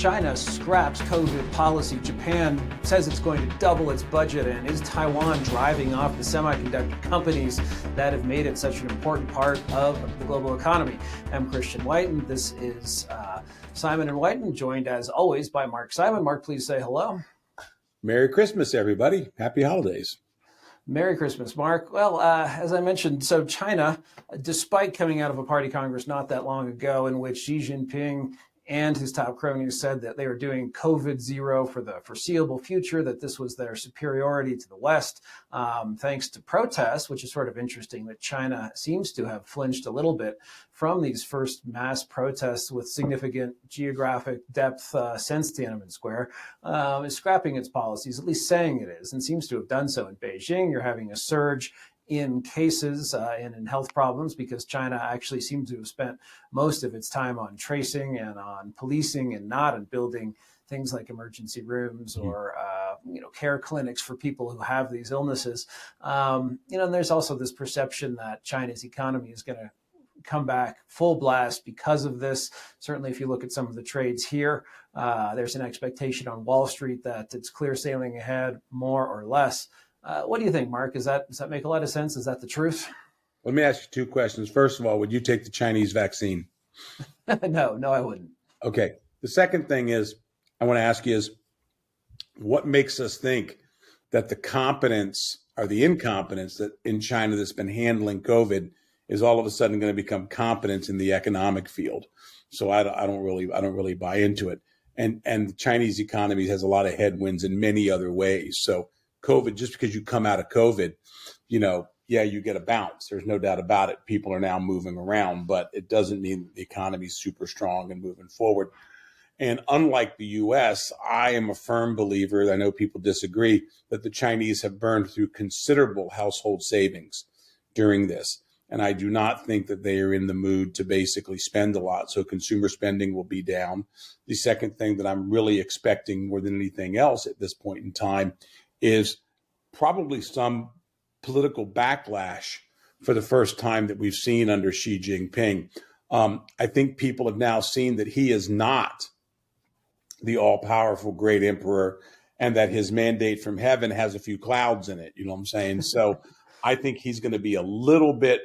China scraps COVID policy. Japan says it's going to double its budget. And is Taiwan driving off the semiconductor companies that have made it such an important part of the global economy? I'm Christian Whiten. This is Simon and Whiten, joined as always by Mark Simon. Mark, please say hello. Merry Christmas, everybody. Happy holidays. Merry Christmas, Mark. Well, as I mentioned, so China, despite coming out of a party congress not that long ago in which Xi Jinping and his top cronies said that they were doing COVID zero for the foreseeable future, that this was their superiority to the West, thanks to protests, which is sort of interesting that China seems to have flinched a little bit from these first mass protests with significant geographic depth since Tiananmen Square, is scrapping its policies, at least saying it is, and seems to have done so in Beijing. You're having a surge in cases and in health problems because China actually seems to have spent most of its time on tracing and on policing and not on building things like emergency rooms or care clinics for people who have these illnesses. And there's also this perception that China's economy is going to come back full blast because of this. Certainly, if you look at some of the trades here, there's an expectation on Wall Street that it's clear sailing ahead, more or less. What do you think, Mark? Does that make a lot of sense? Is that the truth? Let me ask you two questions. First of all, would you take the Chinese vaccine? No, I wouldn't. Okay. The second thing is, I want to ask you is, what makes us think that the competence or the incompetence that in China that's been handling COVID is all of a sudden going to become competence in the economic field? So I don't really buy into it. And the Chinese economy has a lot of headwinds in many other ways. So COVID, just because you come out of COVID, you get a bounce. There's no doubt about it. People are now moving around, but it doesn't mean that the economy is super strong and moving forward. And unlike the U.S., I am a firm believer, I know people disagree, that the Chinese have burned through considerable household savings during this. And I do not think that they are in the mood to basically spend a lot. So consumer spending will be down. The second thing that I'm really expecting more than anything else at this point in time is probably some political backlash for the first time that we've seen under Xi Jinping. I think people have now seen that he is not the all-powerful great emperor and that his mandate from heaven has a few clouds in it. You know what I'm saying? So I think he's going to be a little bit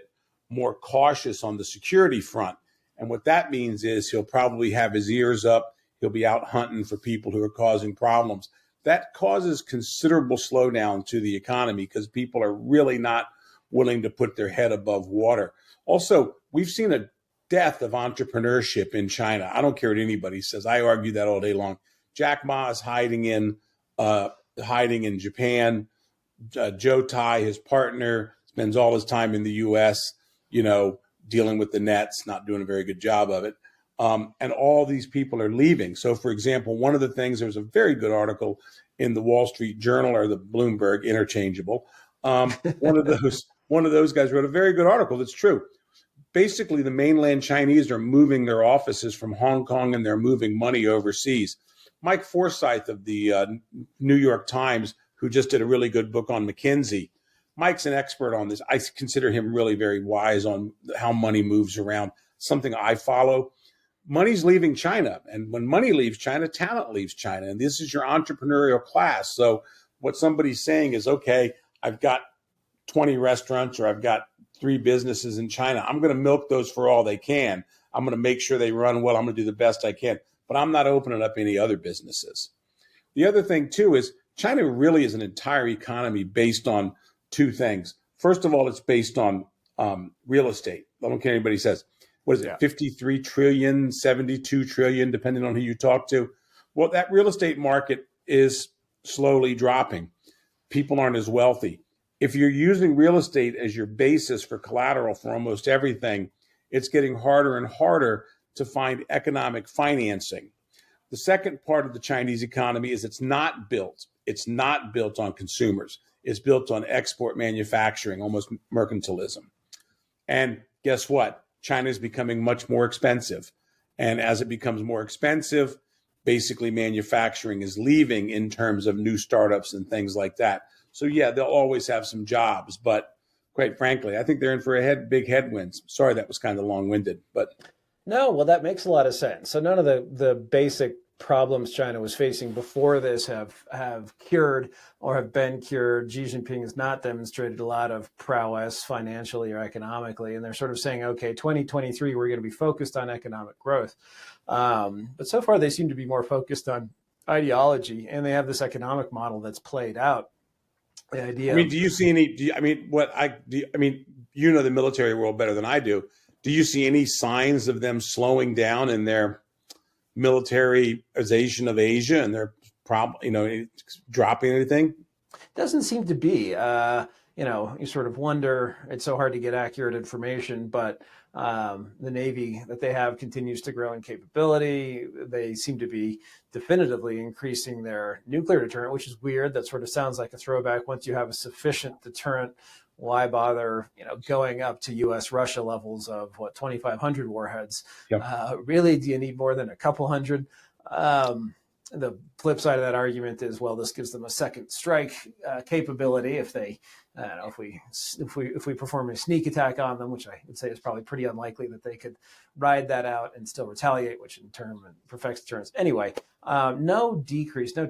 more cautious on the security front. And what that means is he'll probably have his ears up. He'll be out hunting for people who are causing problems. That causes considerable slowdown to the economy because people are really not willing to put their head above water. Also, we've seen a death of entrepreneurship in China. I don't care what anybody says. I argue that all day long. Jack Ma is hiding in Japan. Joe Tai, his partner, spends all his time in the U.S., dealing with the nets, not doing a very good job of it. And all these people are leaving. So, for example, one of the things, there was a very good article in the Wall Street Journal or the Bloomberg, interchangeable. One of those guys wrote a very good article that's true. Basically, the mainland Chinese are moving their offices from Hong Kong and they're moving money overseas. Mike Forsyth of the New York Times, who just did a really good book on McKinsey, Mike's an expert on this. I consider him really very wise on how money moves around, something I follow. Money's leaving China. And when money leaves China, talent leaves China. And this is your entrepreneurial class. So what somebody's saying is, okay, I've got 20 restaurants or I've got 3 businesses in China. I'm going to milk those for all they can. I'm going to make sure they run well. I'm going to do the best I can. But I'm not opening up any other businesses. The other thing, too, is China really is an entire economy based on 2 things. First of all, it's based on real estate. I don't care what anybody says. What is it, 53 trillion, 72 trillion, depending on who you talk to? Well, that real estate market is slowly dropping. People aren't as wealthy. If you're using real estate as your basis for collateral for almost everything, it's getting harder and harder to find economic financing. The second part of the Chinese economy is it's not built on consumers. It's built on export manufacturing, almost mercantilism. And guess what? China is becoming much more expensive. And as it becomes more expensive, basically manufacturing is leaving in terms of new startups and things like that. So yeah, they'll always have some jobs, but quite frankly, I think they're in for big headwinds. Sorry, that was kind of long-winded, but no, well, that makes a lot of sense. So none of the basic problems China was facing before this have cured or have been cured. Xi Jinping has not demonstrated a lot of prowess financially or economically, and they're sort of saying, okay, 2023, we're going to be focused on economic growth. But so far, they seem to be more focused on ideology, and they have this economic model that's played out. The I idea mean, of do you see any? I mean, I mean, you know the military world better than I do. Do you see any signs of them slowing down in their militarization of Asia and their dropping anything? doesn't seem to be. You sort of wonder. It's so hard to get accurate information, but the Navy that they have continues to grow in capability. They seem to be definitively increasing their nuclear deterrent, which is weird. That sort of sounds like a throwback. Once you have a sufficient deterrent, why bother, going up to U.S. Russia levels of 2,500 warheads? Yep. Really, do you need more than a couple hundred? The flip side of that argument is, well, this gives them a second strike capability if they, I don't know, if we perform a sneak attack on them, which I would say is probably pretty unlikely that they could ride that out and still retaliate, which in turn perfects deterrence. Anyway, no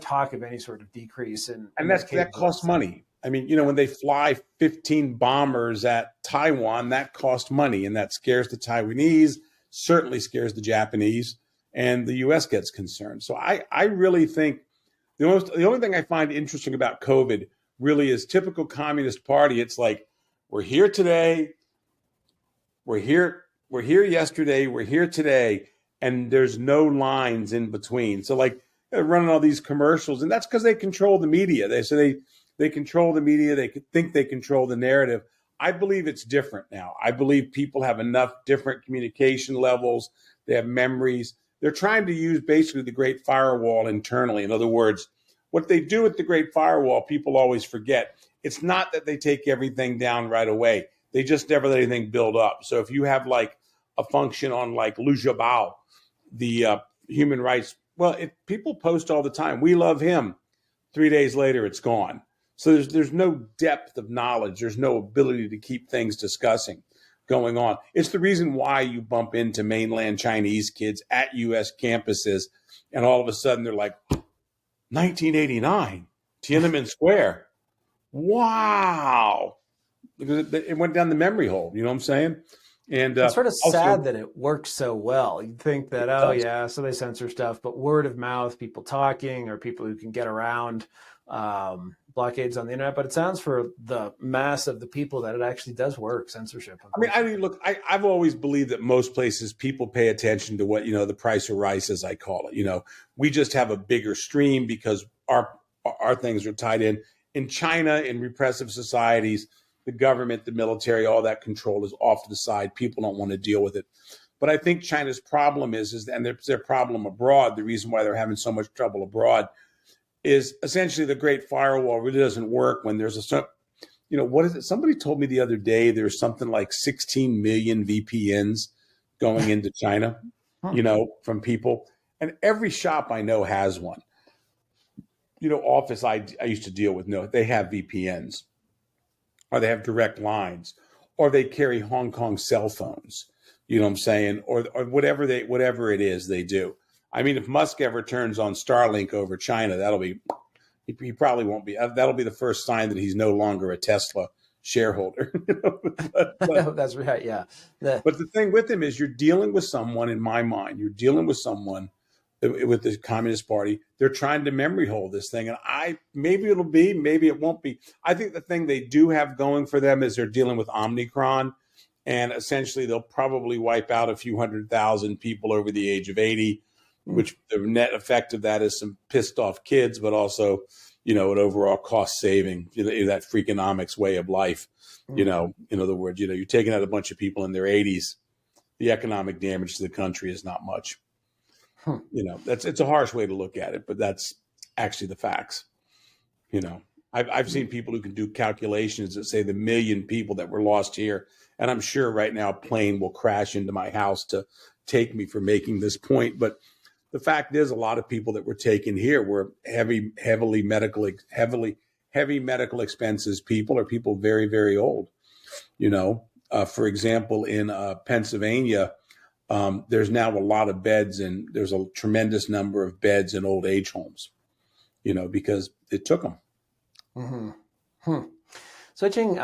talk of any sort of decrease And that costs money. I mean, when they fly 15 bombers at Taiwan, that costs money, and that scares the Taiwanese, certainly scares the Japanese, and the U.S. gets concerned. So I really think the only thing I find interesting about COVID really is typical Communist Party. It's like, we're here today, we're here yesterday, we're here today, and there's no lines in between. So like they're running all these commercials, and that's because they control the media. They control the media. They think they control the narrative. I believe it's different now. I believe people have enough different communication levels. They have memories. They're trying to use basically the Great Firewall internally. In other words, what they do with the Great Firewall, people always forget. It's not that they take everything down right away. They just never let anything build up. So if you have like a function on like Liu Xiaobo, the human rights, people post all the time, we love him. 3 days later, it's gone. So there's no depth of knowledge. There's no ability to keep things going on. It's the reason why you bump into mainland Chinese kids at U.S. campuses, and all of a sudden they're like, 1989, Tiananmen Square. Wow. Because it went down the memory hole. You know what I'm saying? And it's sort of sad that it works so well. You'd think that, so they censor stuff, but word of mouth, people talking, or people who can get around blockades on the internet. But it sounds for the mass of the people that it actually does work, censorship. I mean, look, I've always believed that most places people pay attention to what, the price of rice, as I call it. We just have a bigger stream because our things are tied in. In China, in repressive societies, the government, the military, all that control is off to the side. People don't want to deal with it. But I think China's problem is and their problem abroad, the reason why they're having so much trouble abroad, is essentially the Great Firewall really doesn't work when there's what is it? Somebody told me the other day there's something like 16 million VPNs going into China, from people. And every shop I know has one. Office I used to deal with, they have VPNs, or they have direct lines, or they carry Hong Kong cell phones, you know what I'm saying? Or whatever it is they do. I mean, if Musk ever turns on Starlink over China, he probably won't be. That'll be the first sign that he's no longer a Tesla shareholder. but that's right, yeah. But the thing with him is you're dealing with someone, in my mind, with the Communist Party. They're trying to memory hold this thing. And maybe it'll be, maybe it won't be. I think the thing they do have going for them is they're dealing with Omicron. And essentially, they'll probably wipe out a few 100,000 people over the age of 80, which the net effect of that is some pissed off kids, but also, an overall cost saving, that Freakonomics way of life. In other words, you're taking out a bunch of people in their 80s. The economic damage to the country is not much. It's a harsh way to look at it, but that's actually the facts. I've seen people who can do calculations that say the million people that were lost here, and I'm sure right now a plane will crash into my house to take me for making this point. But the fact is, a lot of people that were taken here were heavy medical expenses people, or people very, very old. For example, in Pennsylvania, there's now a lot of beds, and there's a tremendous number of beds in old age homes, because it took them. Mm-hmm. Switching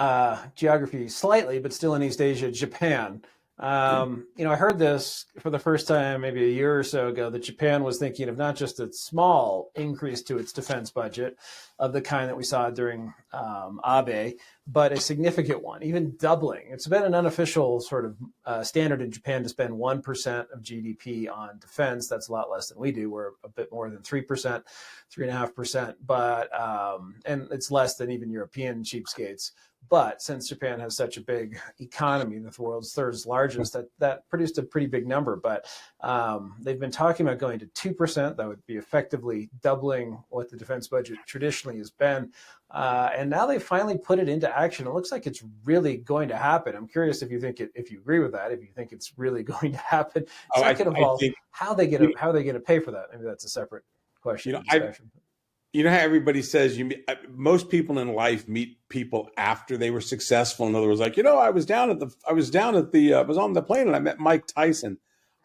geography slightly, but still in East Asia, Japan. I heard this for the first time maybe a year or so ago, that Japan was thinking of not just a small increase to its defense budget of the kind that we saw during Abe, but a significant one, even doubling. It's been an unofficial sort of standard in Japan to spend 1% of GDP on defense. That's a lot less than we do. We're a bit more than 3%, 3.5%, but and it's less than even European cheapskates. But since Japan has such a big economy, the world's third largest, that produced a pretty big number. But they've been talking about going to 2%. That would be effectively doubling what the defense budget traditionally has been. And now they finally put it into action. It looks like it's really going to happen. I'm curious if you agree with that, if you think it's really going to happen. Second of all, how are they going to pay for that? Maybe that's a separate question. You know how everybody says most people in life meet people after they were successful. In other words, like, I was on the plane and I met Mike Tyson.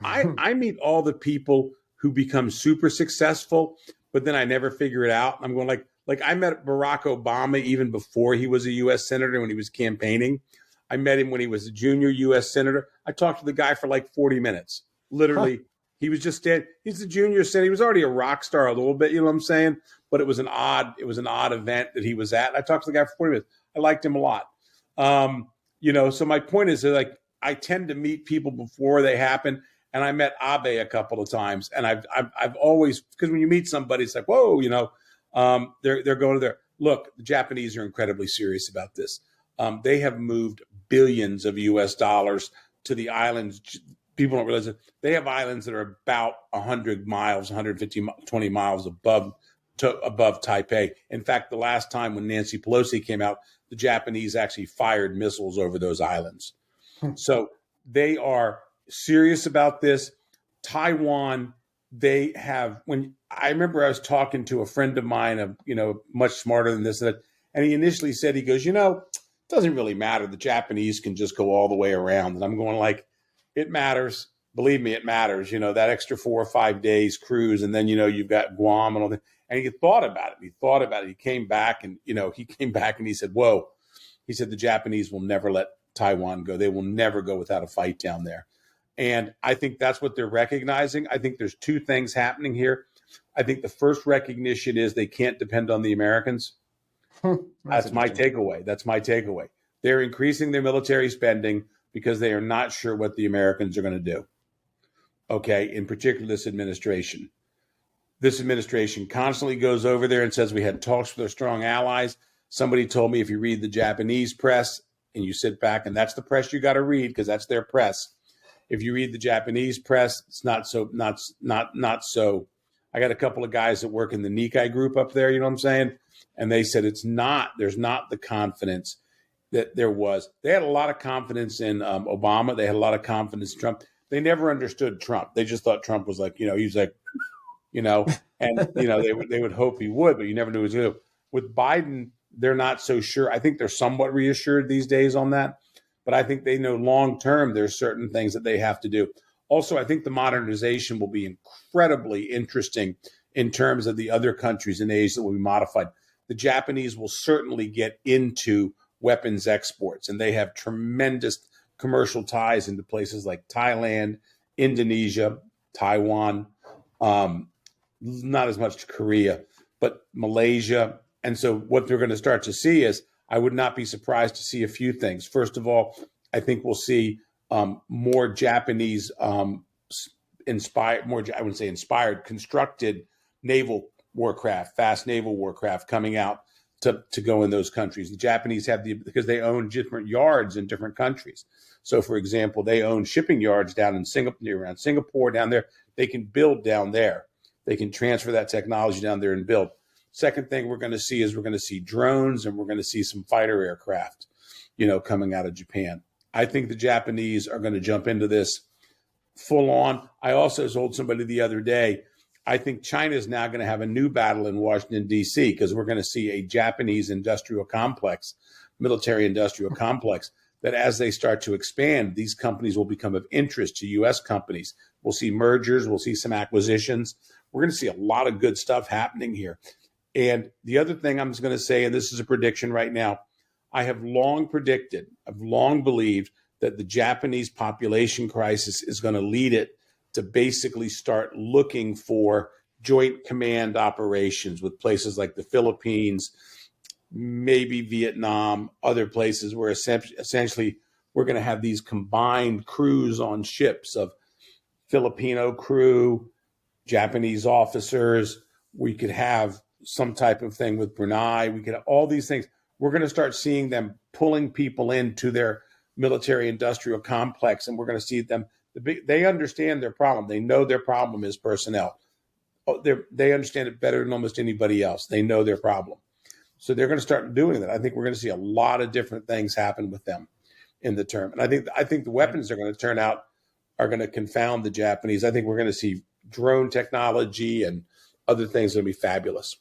I meet all the people who become super successful, but then I never figure it out. I'm going like I met Barack Obama even before he was a U.S. senator, when he was campaigning. I met him when he was a junior U.S. senator. I talked to the guy for like 40 minutes, literally. Huh. He was just dead. He's a junior senator. He was already a rock star a little bit, you know what I'm saying? But it was an odd event that he was at. I talked to the guy for 40 minutes. I liked him a lot. So my point is that, like, I tend to meet people before they happen. And I met Abe a couple of times. And I've always, because when you meet somebody, it's like, whoa, they're going to their, look, the Japanese are incredibly serious about this. They have moved billions of US dollars to the islands. People don't realize it. They have islands that are about 100 miles, 120 miles above Taipei. In fact, the last time when Nancy Pelosi came out, the Japanese actually fired missiles over those islands. So they are serious about this. Taiwan, they have, I remember I was talking to a friend of mine, much smarter than this, and he initially said, he goes, it doesn't really matter. The Japanese can just go all the way around. And I'm going like, it matters. Believe me, it matters. That extra 4 or 5 days cruise, and then you've got Guam and all that. And he thought about it. He came back and he said, "Whoa," he said, "the Japanese will never let Taiwan go. They will never go without a fight down there." And I think that's what they're recognizing. I think there's two things happening here. I think the first recognition is they can't depend on the Americans. That's my takeaway. They're increasing their military spending because they are not sure what the Americans are going to do. Okay, in particular, this administration. This administration constantly goes over there and says we had talks with our strong allies. Somebody told me if you read the Japanese press and you sit back, and that's the press you got to read because that's their press. If you read the Japanese press, it's not so. I got a couple of guys that work in the Nikkei group up there, you know what I'm saying? And they said there's not the confidence that there was. They had a lot of confidence in Obama. They had a lot of confidence in Trump. They never understood Trump. They just thought Trump was like, he was like, and, they would hope he would, but you never knew he was going to. With Biden, they're not so sure. I think they're somewhat reassured these days on that, but I think they know long term there's certain things that they have to do. Also, I think the modernization will be incredibly interesting in terms of the other countries in Asia that will be modified. The Japanese will certainly get into weapons exports, and they have tremendous commercial ties into places like Thailand, Indonesia, Taiwan, not as much to Korea, but Malaysia. And so what they're going to start to see is, I would not be surprised to see a few things. First of all, I think we'll see more Japanese constructed naval warcraft, fast naval warcraft coming out to go in those countries. The Japanese have because they own different yards in different countries. So, for example, they own shipping yards down in Singapore, around Singapore, down there. They can build down there. They can transfer that technology down there and build. Second thing we're going to see is drones, and we're going to see some fighter aircraft, coming out of Japan. I think the Japanese are going to jump into this full on. I also told somebody the other day, I think China is now going to have a new battle in Washington, D.C., because we're going to see a Japanese military industrial complex that as they start to expand, these companies will become of interest to U.S. companies. We'll see mergers. We'll see some acquisitions. We're going to see a lot of good stuff happening here. And the other thing I'm just going to say, and this is a prediction right now, I've long believed that the Japanese population crisis is going to lead it to basically start looking for joint command operations with places like the Philippines, maybe Vietnam, other places where essentially we're going to have these combined crews on ships of Filipino crew, Japanese officers. We could have some type of thing with Brunei. We could have all these things. We're going to start seeing them pulling people into their military industrial complex, and we're going to see them. They understand their problem. They know their problem is personnel. They understand it better than almost anybody else. They know their problem. So they're going to start doing that. I think we're going to see a lot of different things happen with them in the term. And I think the weapons are going to turn out are going to confound the Japanese. I think we're going to see drone technology and other things that will be fabulous.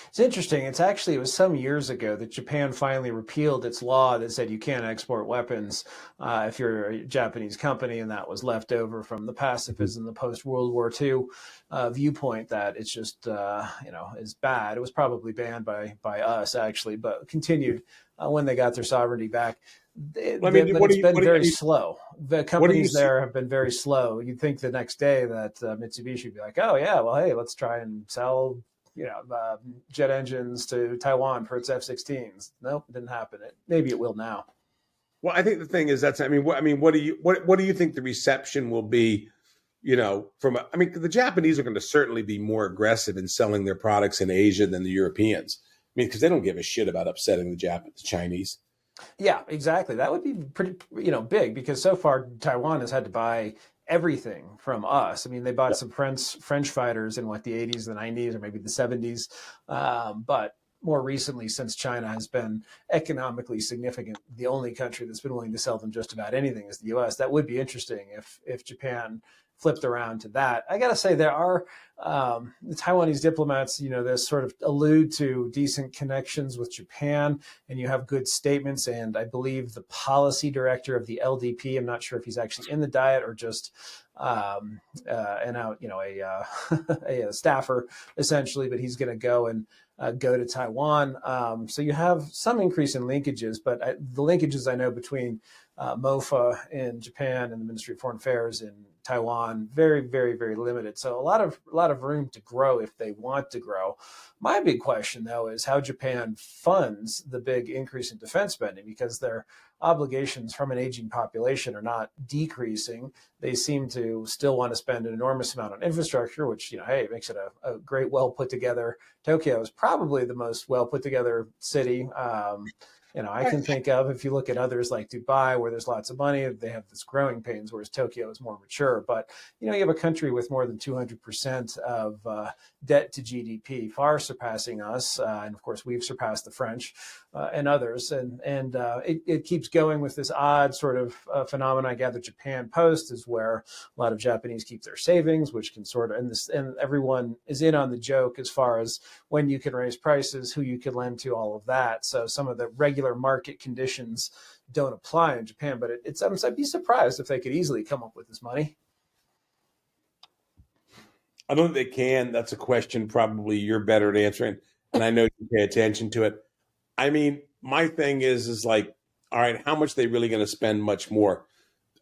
It's interesting. It was some years ago that Japan finally repealed its law that said you can't export weapons if you're a Japanese company, and that was left over from the pacifism, the post-World War II viewpoint that it's just, is bad. It was probably banned by us, actually, but continued when they got their sovereignty back. But it's been very slow. The companies there have been very slow. You'd think the next day that Mitsubishi would be like, oh, yeah, well, hey, let's try and sell jet engines to Taiwan for its F-16s. Nope, didn't happen. Maybe it will now. Well, I think the thing is what do you think the reception will be? The Japanese are going to certainly be more aggressive in selling their products in Asia than the Europeans. Because they don't give a shit about upsetting the Chinese. Yeah, exactly. That would be pretty, big, because so far Taiwan has had to buy everything from us. I mean, they bought some French fighters in the 80s, the 90s, or maybe the 70s. But more recently, since China has been economically significant, the only country that's been willing to sell them just about anything is the U.S. That would be interesting if Japan flipped around to that. I got to say, there are the Taiwanese diplomats, this sort of allude to decent connections with Japan, and you have good statements. And I believe the policy director of the LDP, I'm not sure if he's actually in the Diet or just a staffer essentially, but he's going to go and go to Taiwan. So you have some increase in linkages, but the linkages I know between MOFA in Japan and the Ministry of Foreign Affairs in Taiwan, very, very, very limited. So a lot of room to grow if they want to grow. My big question, though, is how Japan funds the big increase in defense spending, because their obligations from an aging population are not decreasing. They seem to still want to spend an enormous amount on infrastructure, which, it makes it a great, well put together. Tokyo is probably the most well put together city. I can think of, if you look at others like Dubai, where there's lots of money, they have this growing pains, whereas Tokyo is more mature. But, you have a country with more than 200% of debt to GDP, far surpassing us. And of course, we've surpassed the French and others. And it keeps going with this odd sort of phenomenon. I gather Japan Post is where a lot of Japanese keep their savings, which can sort of, and everyone is in on the joke as far as when you can raise prices, who you can lend to, all of that. So some of the regular market conditions don't apply in Japan, but I'd be surprised if they could easily come up with this money. I don't think they can. That's a question probably you're better at answering, and I know you pay attention to it. I mean, my thing is like, all right, how much are they really going to spend much more?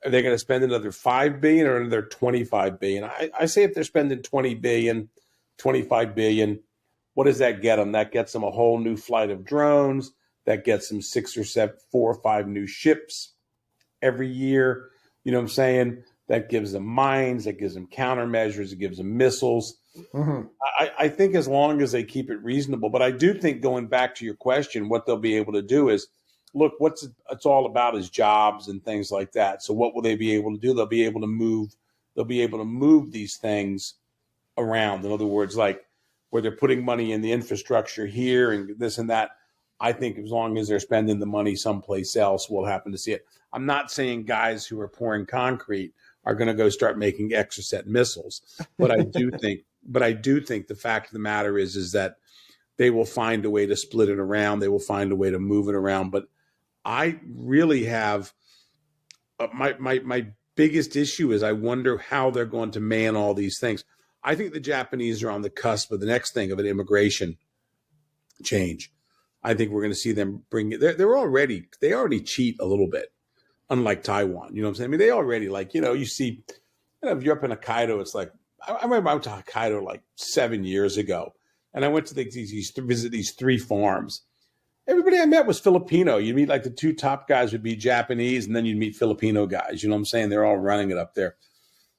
Are they going to spend another $5 billion or another $25 billion? I say if they're spending $20 billion, $25 billion, what does that get them? That gets them a whole new flight of drones. That gets them 4 or 5 new ships every year. You know what I'm saying? That gives them mines. That gives them countermeasures. It gives them missiles. Mm-hmm. I think as long as they keep it reasonable. But I do think, going back to your question, what they'll be able to do is, look, it's all about is jobs and things like that. So what will they be able to do? They'll be able to move. They'll be able to move these things around. In other words, like where they're putting money in the infrastructure here and this and that. I think as long as they're spending the money someplace else, we'll happen to see it. I'm not saying guys who are pouring concrete are going to go start making Exocet missiles, but I do think the fact of the matter is that they will find a way to split it around. They will find a way to move it around. But I really have my biggest issue is I wonder how they're going to man all these things. I think the Japanese are on the cusp of the next thing of an immigration change. I think we're going to see them bring it. They already cheat a little bit, unlike Taiwan. You know what I'm saying? I mean, they already like, you see, if you're up in Hokkaido, it's like, I remember I went to Hokkaido like 7 years ago, and I went to visit these 3 farms. Everybody I met was Filipino. You meet like the 2 top guys would be Japanese, and then you'd meet Filipino guys. You know what I'm saying? They're all running it up there.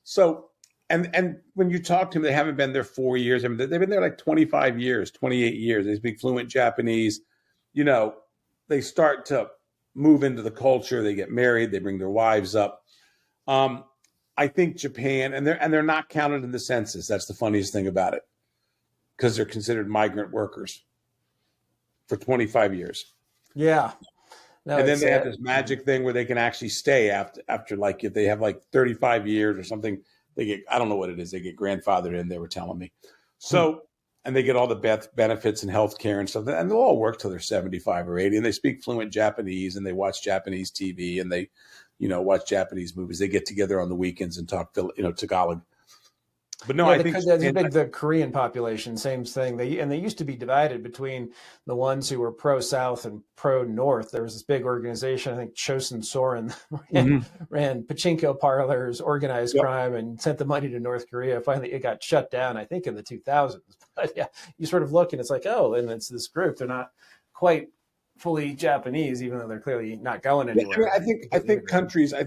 So, and when you talk to them, they haven't been there 4 years. I mean, they've been there like 25 years, 28 years. They speak fluent Japanese. They start to move into the culture. They get married. They bring their wives up. I think Japan, and they're not counted in the census. That's the funniest thing about it, because they're considered migrant workers for 25 years. Yeah. No, and then they have this magic thing where they can actually stay after like, if they have like 35 years or something, they get, I don't know what it is, they get grandfathered in, they were telling me. So, and they get all the benefits and health care and stuff, and they'll all work till they're 75 or 80, and they speak fluent Japanese, and they watch Japanese TV, and they, watch Japanese movies. They get together on the weekends and talk, Tagalog. But no, I think the Korean population, same thing. They used to be divided between the ones who were pro-South and pro-North. There was this big organization, I think Chosun Soren, ran pachinko parlors, organized crime, and sent the money to North Korea. Finally, it got shut down, I think, in the 2000s. But yeah, you sort of look and it's like, oh, and it's this group. They're not quite fully Japanese, even though they're clearly not going anywhere. I think countries are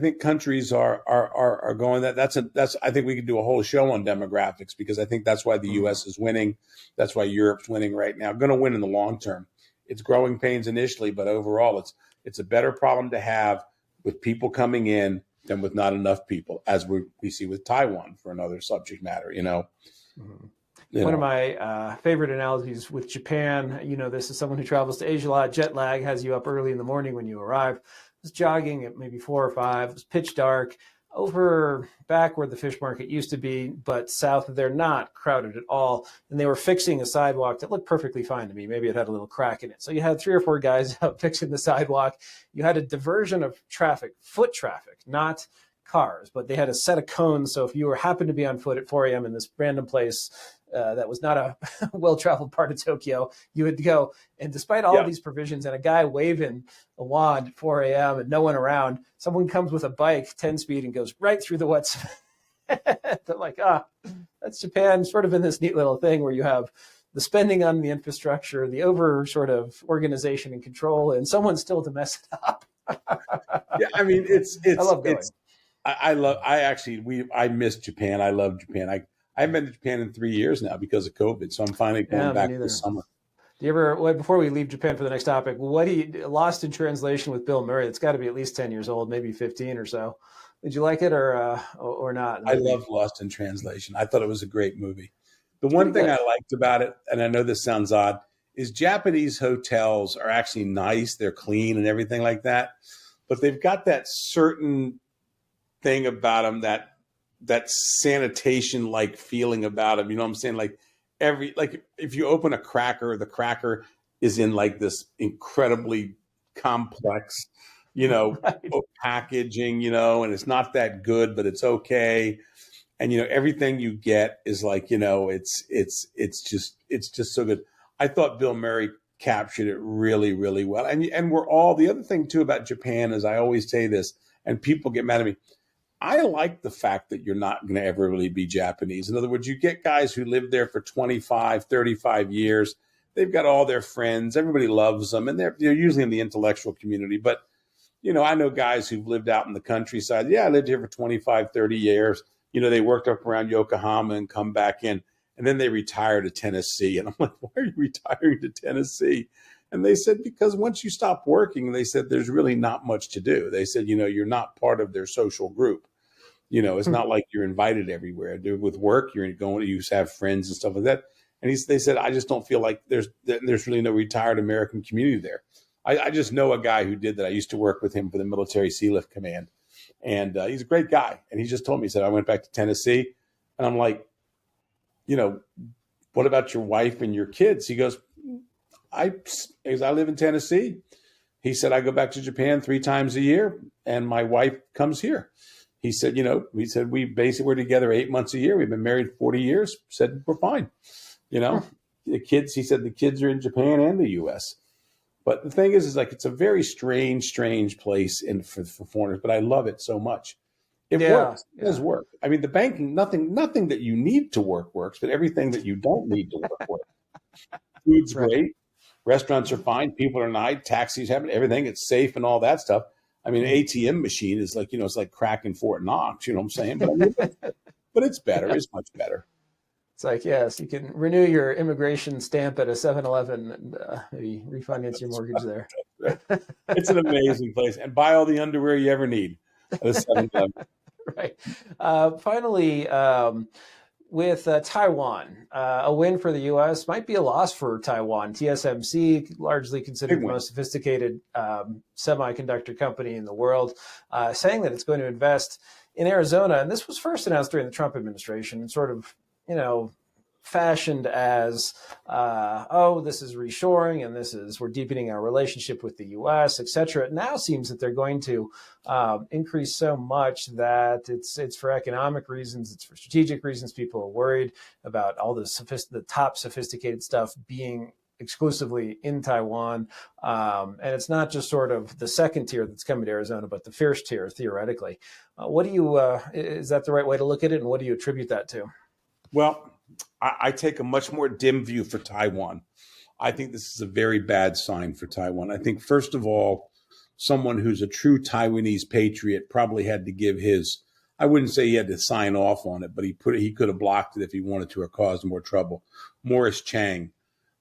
going that's I think we could do a whole show on demographics, because I think that's why the US is winning. That's why Europe's winning right now. Going to win in the long term. It's growing pains initially, but overall it's a better problem to have with people coming in than with not enough people, as we see with Taiwan, for another subject matter, One of my favorite analogies with Japan, this is someone who travels to Asia a lot. Jet lag has you up early in the morning when you arrive. I was jogging at maybe 4 or 5. It was pitch dark over back where the fish market used to be, but south of there, not crowded at all. And they were fixing a sidewalk that looked perfectly fine to me. Maybe it had a little crack in it. So you had 3 or 4 guys out fixing the sidewalk. You had a diversion of traffic, foot traffic, not cars, but they had a set of cones. So if you happened to be on foot at 4 a.m. in this random place, that was not a well-traveled part of Tokyo, you would go. And despite all of these provisions and a guy waving a wand at 4 a.m. and no one around, someone comes with a bike, 10 speed, and goes right through the wet cement. They're like, that's Japan, sort of in this neat little thing where you have the spending on the infrastructure, the over sort of organization and control, and someone still to mess it up. Yeah, I mean, I love going. I miss Japan. I love Japan. I haven't been to Japan in 3 years now because of COVID, so I'm finally going back this summer. Do you ever, before we leave Japan for the next topic, what do you Lost in Translation with Bill Murray? It's got to be at least 10 years old, maybe 15 or so. Did you like it or not? I love Lost in Translation. I thought it was a great movie. The one thing I liked about it, and I know this sounds odd, is Japanese hotels are actually nice. They're clean and everything like that, but they've got that certain thing about them, that sanitation like feeling about them. You know what I'm saying? Like if you open a cracker, the cracker is in like this incredibly complex, packaging, and it's not that good, but it's okay. And everything you get is like, it's just so good. I thought Bill Murray captured it really, really well. And we're all, the other thing too about Japan is, I always say this, and people get mad at me, I like the fact that you're not going to ever really be Japanese. In other words, you get guys who live there for 25, 35 years. They've got all their friends. Everybody loves them. And they're usually in the intellectual community. But, I know guys who've lived out in the countryside. Yeah, I lived here for 25, 30 years. They worked up around Yokohama and come back in. And then they retire to Tennessee. And I'm like, why are you retiring to Tennessee? And they said, because once you stop working, they said, there's really not much to do. They said, you're not part of their social group. It's not like you're invited everywhere. With work, you're going, you have friends and stuff like that. And they said, I just don't feel like there's really no retired American community there. I just know a guy who did that. I used to work with him for the Military Sealift Command. And he's a great guy. And he just told me, he said, I went back to Tennessee. And I'm like, what about your wife and your kids? He goes, I live in Tennessee. He said, I go back to Japan 3 times a year and my wife comes here. He said, we basically were together 8 months a year. We've been married 40 years. Said, we're fine. The kids, he said, the kids are in Japan and the U.S. But the thing is like, it's a very strange place for foreigners, but I love it so much. It works. It does work. I mean, the banking, nothing that you need to work works, but everything that you don't need to work works. Food's great. Restaurants are fine. People are nice. Taxis happen. Everything. It's safe and all that stuff. I mean, an ATM machine is like, it's like crack in Fort Knox. You know what I'm saying? But it's better. It's much better. It's like, yes, you can renew your immigration stamp at a 7-Eleven and maybe refinance your mortgage there. It's an amazing place. And buy all the underwear you ever need at a 7-Eleven. Right. Finally, with Taiwan, a win for the U.S. might be a loss for Taiwan. TSMC, largely considered the most sophisticated semiconductor company in the world, saying that it's going to invest in Arizona. And this was first announced during the Trump administration and sort of, fashioned as, this is reshoring and we're deepening our relationship with the U.S., et cetera. It now seems that they're going to increase so much that it's for economic reasons, it's for strategic reasons. People are worried about all the top sophisticated stuff being exclusively in Taiwan. And it's not just sort of the second tier that's coming to Arizona, but the first tier, theoretically. Is that the right way to look at it? And what do you attribute that to? Well, I take a much more dim view for Taiwan. I think this is a very bad sign for Taiwan. I think, first of all, someone who's a true Taiwanese patriot probably had to give I wouldn't say he had to sign off on it, but he could have blocked it if he wanted to or caused more trouble. Morris Chang.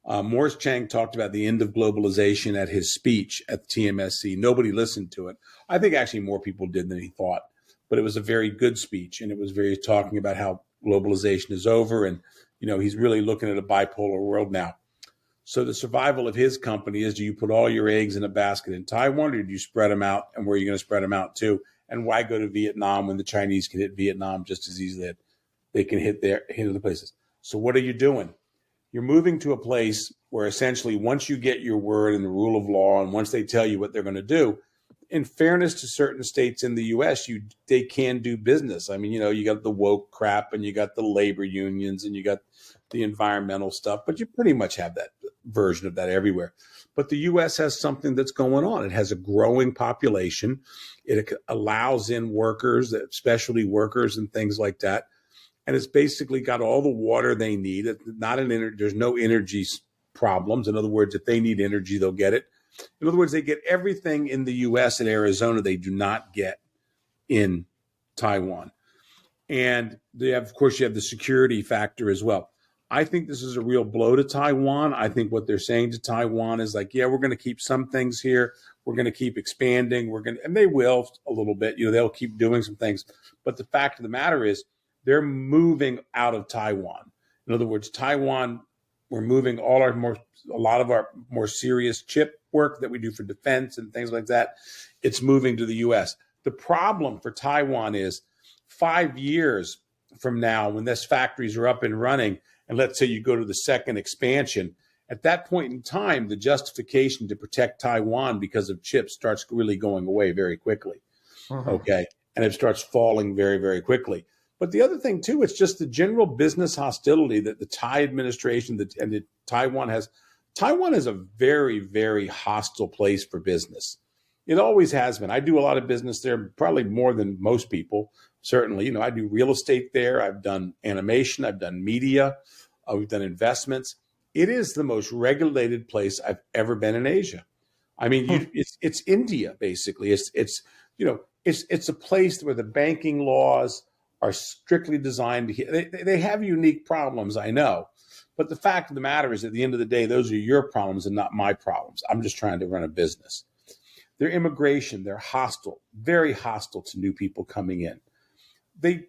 Morris Chang talked about the end of globalization at his speech at TMSC. Nobody listened to it. I think actually more people did than he thought, but it was a very good speech, and it was very talking about how globalization is over, and he's really looking at a bipolar world now. So the survival of his company is: do you put all your eggs in a basket in Taiwan, or do you spread them out? And where are you going to spread them out to? And why go to Vietnam when the Chinese can hit Vietnam just as easily as they can hit other places? So what are you doing? You're moving to a place where essentially once you get your word and the rule of law, and once they tell you what they're going to do, in fairness to certain states in the U.S., they can do business. I mean, you got the woke crap, and you got the labor unions, and you got the environmental stuff, but you pretty much have that version of that everywhere. But the U.S. has something that's going on. It has a growing population. It allows in workers, specialty workers, and things like that. And it's basically got all the water they need. There's no energy problems. In other words, if they need energy, they'll get it. In other words, they get everything in the U.S. and Arizona they do not get in Taiwan. And of course, you have the security factor as well. I think this is a real blow to Taiwan. I think what they're saying to Taiwan is like, yeah, we're going to keep some things here. We're going to keep expanding. And they will a little bit. They'll keep doing some things. But the fact of the matter is, they're moving out of Taiwan. In other words, Taiwan, we're moving a lot of our more serious chip work that we do for defense and things like that. It's moving to the U.S. The problem for Taiwan is 5 years from now, when these factories are up and running, and let's say you go to the second expansion, at that point in time, the justification to protect Taiwan because of chips starts really going away very quickly. Okay. And it starts falling very, very quickly. But the other thing, too, it's just the general business hostility that the Thai administration and Taiwan has. Taiwan is a very, very hostile place for business. It always has been. I do a lot of business there, probably more than most people, certainly. I do real estate there. I've done animation. I've done media. We've done investments. It is the most regulated place I've ever been in Asia. I mean, it's India, basically. It's a place where the banking laws are strictly designed to, they have unique problems, I know. But the fact of the matter is, at the end of the day, those are your problems and not my problems. I'm just trying to run a business. Their immigration, they're hostile, very hostile to new people coming in. The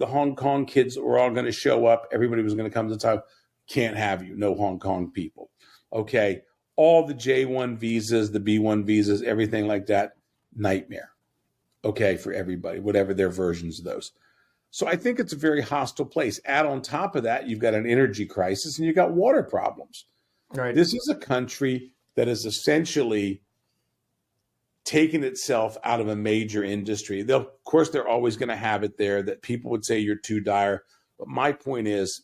Hong Kong kids were all going to show up. Everybody was going to come to Taiwan. Can't have you. No Hong Kong people. Okay. All the J1 visas, the B1 visas, everything like that, nightmare. Okay. For everybody, whatever their versions of those. So I think it's a very hostile place. Add on top of that, you've got an energy crisis and you've got water problems. Right. This is a country that is essentially taken itself out of a major industry. Of course, they're always going to have it there that people would say you're too dire. But my point is,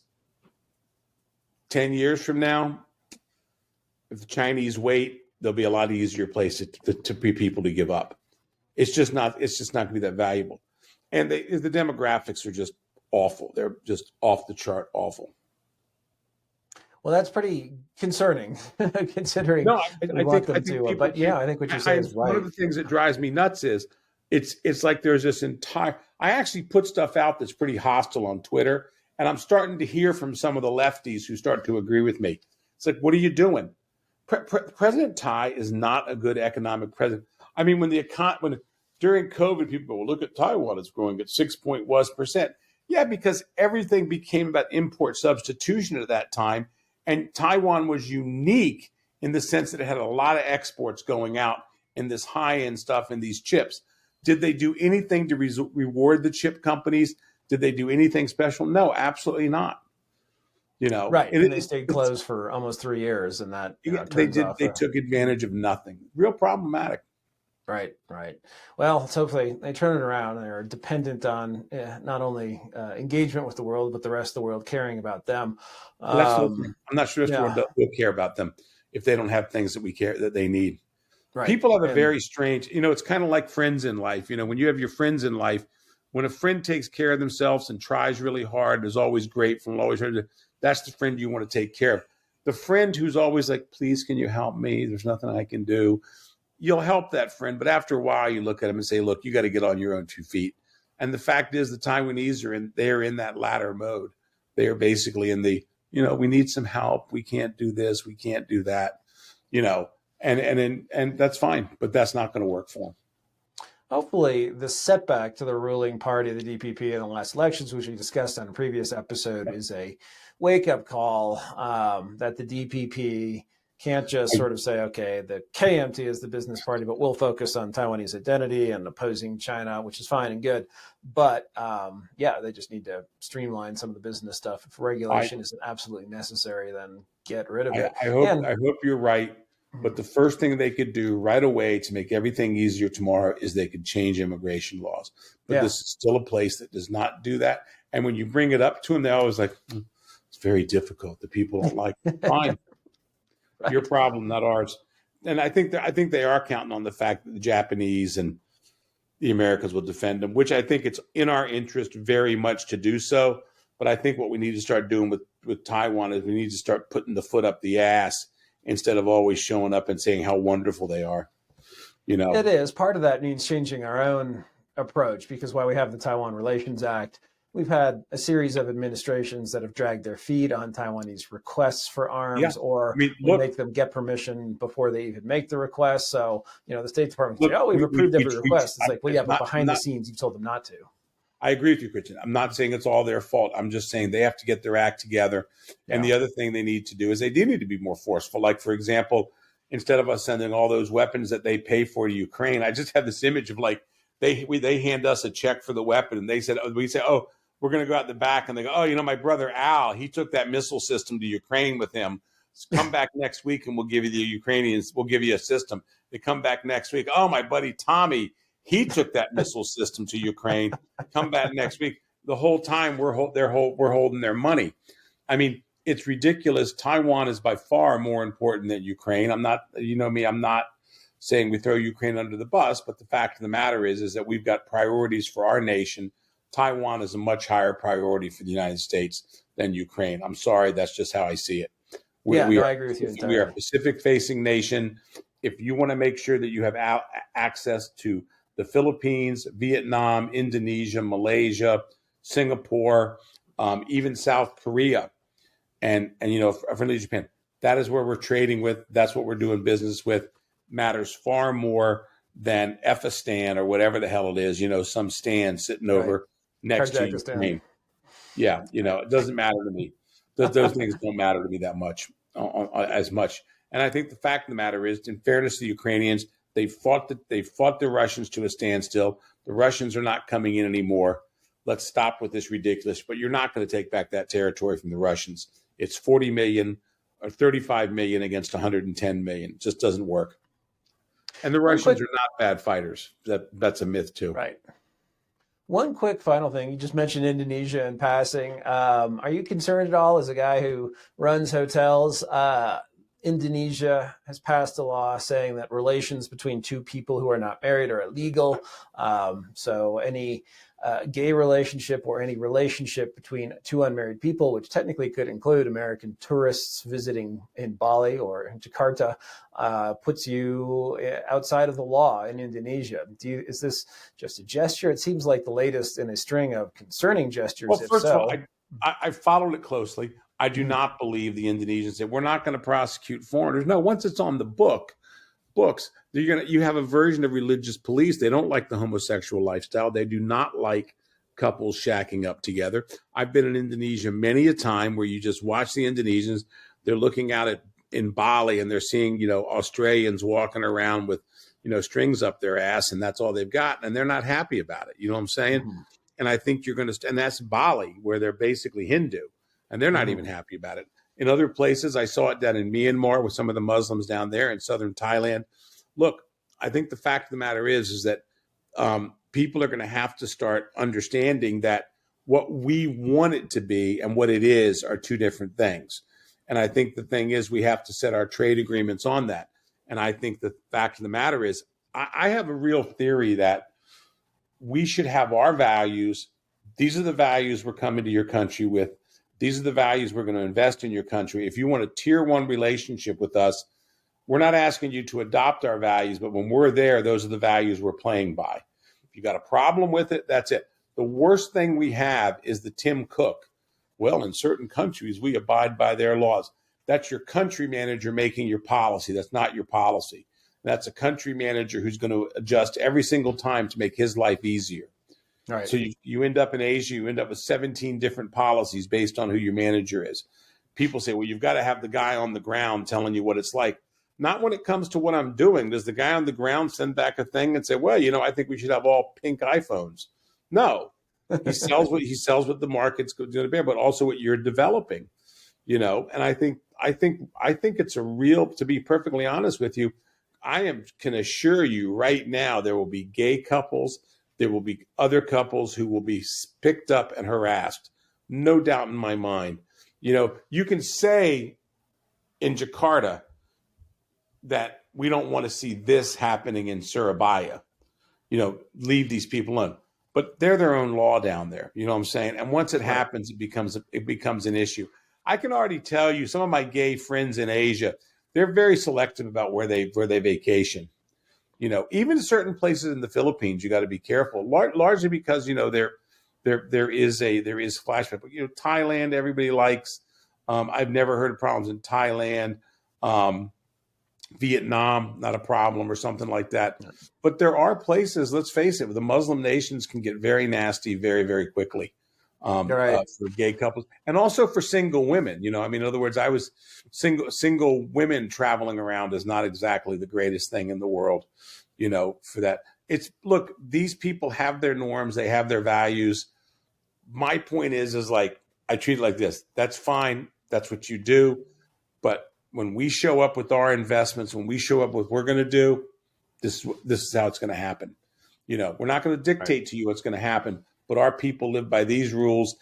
10 years from now, if the Chinese wait, there'll be a lot easier place to be people to give up. It's just not going to be that valuable. And the demographics are just awful. They're just off the chart awful. Well, that's pretty concerning, considering No, we want them to. But yeah, I think what you say is right. One of the things that drives me nuts is it's like there's this entire. I actually put stuff out that's pretty hostile on Twitter, and I'm starting to hear from some of the lefties who start to agree with me. It's like, what are you doing? President Tai is not a good economic president. I mean, when during COVID, people go, well, look at Taiwan, it's growing at 6.1%. Yeah, because everything became about import substitution at that time. And Taiwan was unique in the sense that it had a lot of exports going out in this high-end stuff and these chips. Did they do anything to reward the chip companies? Did they do anything special? No, absolutely not. Right. And they stayed closed for almost 3 years, and that they took advantage of nothing. Real problematic. Right. Well, let's hopefully they turn it around. They're dependent on not only engagement with the world, but the rest of the world caring about them. I'm not sure if the world will care about them if they don't have things that they need. Right. People have a very strange, it's kind of like friends in life. When you have your friends in life, when a friend takes care of themselves and tries really hard, is always grateful, that's the friend you want to take care of. The friend who's always like, please, can you help me? There's nothing I can do. You'll help that friend. But after a while, you look at them and say, look, you got to get on your own 2 feet. And the fact is the Taiwanese they're in that latter mode. They are basically in the, we need some help. We can't do this. We can't do that, and that's fine. But that's not going to work for them. Hopefully, the setback to the ruling party, the DPP, in the last elections, which we discussed on a previous episode, is a wake-up call that the DPP can't just sort of say, okay, the KMT is the business party, but we'll focus on Taiwanese identity and opposing China, which is fine and good. But they just need to streamline some of the business stuff. If regulation isn't absolutely necessary, then get rid of it. I hope you're right. But the first thing they could do right away to make everything easier tomorrow is they could change immigration laws. But this is still a place that does not do that. And when you bring it up to them, they're always like, it's very difficult. The people don't like it. Fine. Right. Your problem, not ours. And I think they are counting on the fact that the Japanese and the Americans will defend them, which I think it's in our interest very much to do so. But I think what we need to start doing with Taiwan is we need to start putting the foot up the ass instead of always showing up and saying how wonderful they are. It is. Part of that means changing our own approach, because while we have the Taiwan Relations Act, we've had a series of administrations that have dragged their feet on Taiwanese requests for arms, make them get permission before they even make the request. So, the State Department can say, we've approved every request. It's like, but behind the scenes, you've told them not to. I agree with you, Christian. I'm not saying it's all their fault. I'm just saying they have to get their act together. Yeah. And the other thing they need to do is they do need to be more forceful. Like, for example, instead of us sending all those weapons that they pay for to Ukraine, I just have this image of like they hand us a check for the weapon, and we say, we're going to go out the back, and they go, my brother Al, he took that missile system to Ukraine with him. Come back next week, and we'll give you the Ukrainians. We'll give you a system. They come back next week. Oh, my buddy Tommy, he took that missile system to Ukraine. Come back next week. The whole time we're holding their money. I mean, it's ridiculous. Taiwan is by far more important than Ukraine. I'm not, I'm not saying we throw Ukraine under the bus, but the fact of the matter is that we've got priorities for our nation. Taiwan is a much higher priority for the United States than Ukraine. I'm sorry, that's just how I see it. I agree with you entirely. We are a Pacific-facing nation. If you want to make sure that you have access to the Philippines, Vietnam, Indonesia, Malaysia, Singapore, even South Korea, and friendly Japan, that is where we're trading with. That's what we're doing business with. Matters far more than Efistan or whatever the hell it is. Some stand sitting over next to Ukraine. Yeah, it doesn't matter to me. Those things don't matter to me that much, as much. And I think the fact of the matter is, in fairness to the Ukrainians, they fought the Russians to a standstill. The Russians are not coming in anymore. Let's stop with this ridiculous. But you're not going to take back that territory from the Russians. It's 40 million or 35 million against 110 million. It just doesn't work. And the One Russians quick, are not bad fighters. That's a myth too. right. One quick final thing. You just mentioned Indonesia in passing. Are you concerned at all as a guy who runs hotels? Indonesia has passed a law saying that relations between two people who are not married are illegal. So any gay relationship or any relationship between two unmarried people, which technically could include American tourists visiting in Bali or in Jakarta, puts you outside of the law in Indonesia. Is this just a gesture? It seems like the latest in a string of concerning gestures. Well, If first of all, so, I followed it closely. I do Mhm. not believe the Indonesians say we're not going to prosecute foreigners. No, once it's on the books, you have a version of religious police. They don't like the homosexual lifestyle. They do not like couples shacking up together. I've been in Indonesia many a time where you just watch the Indonesians. They're looking out at in Bali and they're seeing, Australians walking around with, strings up their ass, and that's all they've got, and they're not happy about it. You know what I'm saying? Mhm. And I think you're going to, and that's Bali, where they're basically Hindu, and they're not even Mhm. happy about it. In other places, I saw it down in Myanmar with some of the Muslims down there in southern Thailand. Look, I think the fact of the matter is that people are going to have to start understanding that what we want it to be and what it is are two different things. And I think the thing is we have to set our trade agreements on that. And I think the fact of the matter is I have a real theory that we should have our values. These are the values we're coming to your country with. These are the values we're going to invest in your country. If you want a tier one relationship with us, we're not asking you to adopt our values, but when we're there, those are the values we're playing by. If you got a problem with it, that's it. The worst thing we have is the Tim Cook. Well, in certain countries, we abide by their laws. That's your country manager making your policy. That's not your policy. That's a country manager who's going to adjust every single time to make his life easier. Right. So you end up in Asia, you end up with 17 different policies based on who your manager is. People say, well, you've got to have the guy on the ground telling you what it's like. Not when it comes to what I'm doing. Does the guy on the ground send back a thing and say, well, I think we should have all pink iPhones? No. He sells what the market's going to bear, but also what you're developing, and I think it's a real, to be perfectly honest with you, can assure you right now there will be gay couples, there will be other couples who will be picked up and harassed. No doubt in my mind. You can say in Jakarta that we don't want to see this happening in Surabaya. Leave these people alone. But they're their own law down there. You know what I'm saying? And once it Right. happens, it becomes an issue. I can already tell you some of my gay friends in Asia, they're very selective about where they vacation. Even certain places in the Philippines, you got to be careful. Largely because there is flashback. But Thailand, everybody likes. I've never heard of problems in Thailand. Vietnam, not a problem, or something like that. But there are places, let's face it, the Muslim nations can get very nasty very, very quickly Right. for gay couples and also for single women. In other words, I was single women traveling around is not exactly the greatest thing in the world, for that. Look, these people have their norms, they have their values. My point is like, I treat it like this. That's fine. That's what you do. But when we show up with our investments, when we show up with what we're going to do, this is how it's going to happen. We're not going to dictate to you what's going to happen, but our people live by these rules.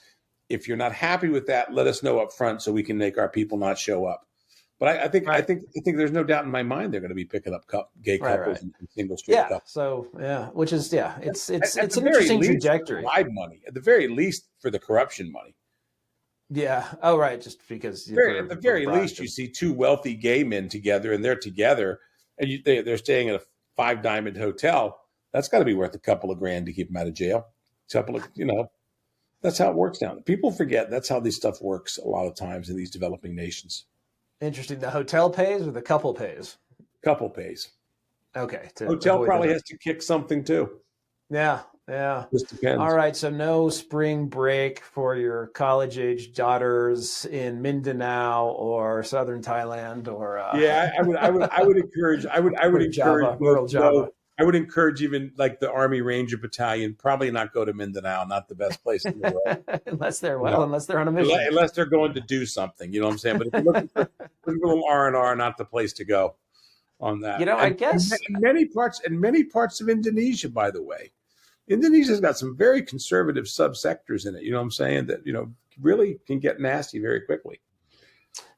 If you're not happy with that, let us know up front so we can make our people not show up. But I think there's no doubt in my mind they're going to be picking up gay couples and single straight Yeah. couples. So which is it's At it's the an very interesting least, for the trajectory. bribe money. At the very least, for the corruption money. Yeah. Oh, right. Just because At the very least, you see two wealthy gay men together, and they're together, and they're staying at a 5-diamond hotel. That's got to be worth a couple of grand to keep them out of jail. That's how it works down there. People forget that's how this stuff works a lot of times in these developing nations. Interesting. The hotel pays or the couple pays? Couple pays. Okay. To Hotel avoid probably the has to kick something too. Yeah. Yeah. Just All depends. right. So no spring break for your college-age daughters in Mindanao or southern Thailand or Yeah, I would encourage. I would or encourage Java, both. rural No, Java. I would encourage even like the Army Ranger Battalion. Probably not go to Mindanao. Not the best place in the world. Unless they're on a mission. Unless they're going to do something. You know what I'm saying? But if you're looking for a little R&R, not the place to go. on that. You know, I And guess in many parts of Indonesia, by the way. Indonesia's got some very conservative subsectors in it. You know what I'm saying? That, really can get nasty very quickly.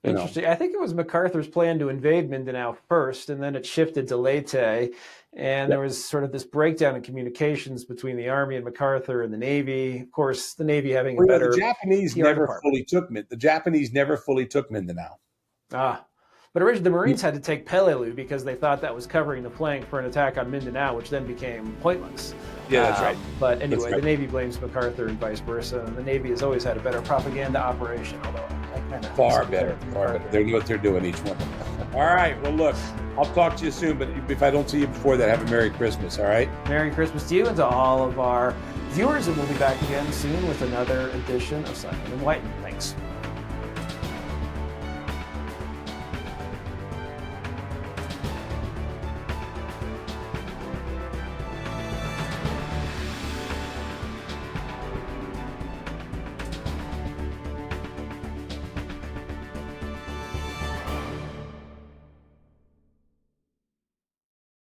interesting. I think it was MacArthur's plan to invade Mindanao first, and then it shifted to Leyte. And Yeah. there was sort of this breakdown in communications between the Army and MacArthur and the Navy. Of course, the Navy having a Well, better the Japanese PR never department. fully took Min. The Japanese never fully took Mindanao. Ah, but originally the Marines had to take Peleliu because they thought that was covering the flank for an attack on Mindanao, which then became pointless. Yeah, that's right. But anyway, That's right. the Navy blames MacArthur and vice versa. And the Navy has always had a better propaganda operation, although I kind of Far better. They know what they're doing, each one. All right. Well, look, I'll talk to you soon, but if I don't see you before that, have a Merry Christmas. All right. Merry Christmas to you and to all of our viewers, and we'll be back again soon with another edition of Simon and Whiten. Thanks.